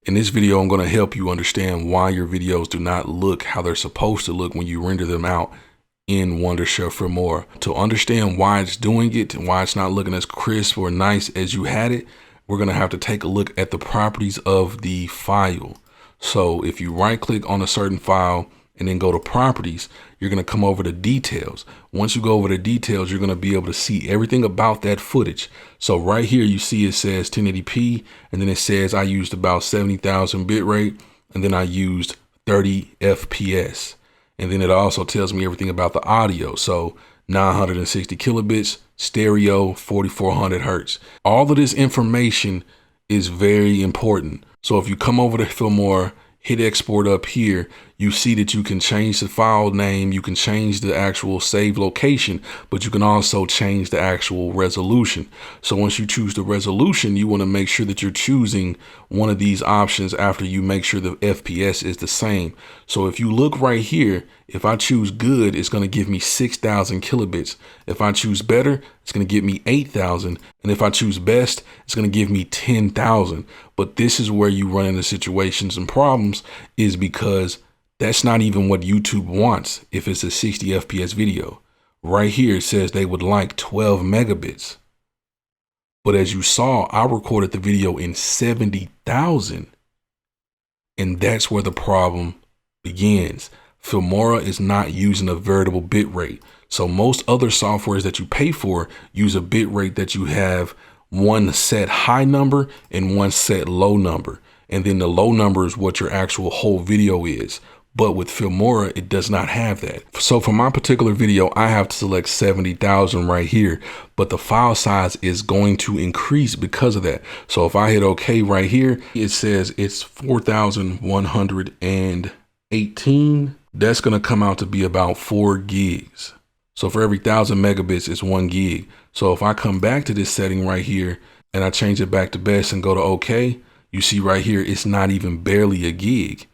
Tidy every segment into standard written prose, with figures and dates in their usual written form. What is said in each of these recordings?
In this video, I'm going to help you understand why your videos do not look how they're supposed to look when you render them out in Wondershare Filmora. To understand why it's doing it and why it's not looking as crisp or nice as you had it, we're going to have to take a look at the properties of the file. So if you right click on a certain file and then go to properties, you're going to come over to details. Once you go over to details, you're going to be able to see everything about that footage. So right here, you see it says 1080p, and then it says I used about 70,000 bitrate, and then I used 30 FPS. And then it also tells me everything about the audio. So 960 kilobits, stereo, 4400 hertz. All of this information is very important. So if you come over to Filmora, hit export up here, you see that you can change the file name, you can change the actual save location, but you can also change the actual resolution. So once you choose the resolution, you want to make sure that you're choosing one of these options after you make sure the FPS is the same. So if you look right here, if I choose good, it's going to give me 6,000 kilobits. If I choose better, it's going to give me 8,000. And if I choose best, it's going to give me 10,000. But this is where you run into situations and problems, is because that's not even what YouTube wants if it's a 60 FPS video. Right here, it says they would like 12 megabits. But as you saw, I recorded the video in 70,000. And that's where the problem begins. Filmora is not using a variable bit rate. So most other softwares that you pay for use a bit rate that you have one set high number and one set low number. And then the low number is what your actual whole video is. But with Filmora, it does not have that. So for my particular video, I have to select 70,000 right here, but the file size is going to increase because of that. So if I hit OK right here, it says it's 4,118. That's going to come out to be about 4 gigs. So for every 1,000 megabits, it's 1 gig. So if I come back to this setting right here and I change it back to best and go to OK, you see right here, it's not even barely a gig.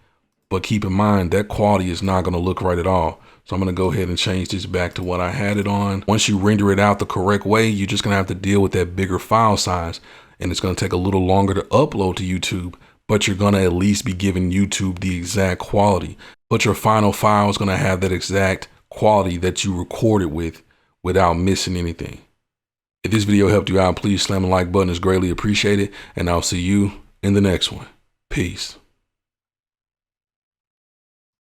But keep in mind that quality is not going to look right at all. So I'm going to go ahead and change this back to what I had it on. Once you render it out the correct way, you're just going to have to deal with that bigger file size. And it's going to take a little longer to upload to YouTube, but you're going to at least be giving YouTube the exact quality. But your final file is going to have that exact quality that you recorded with without missing anything. If this video helped you out, please slam the like button. It's greatly appreciated. And I'll see you in the next one. Peace.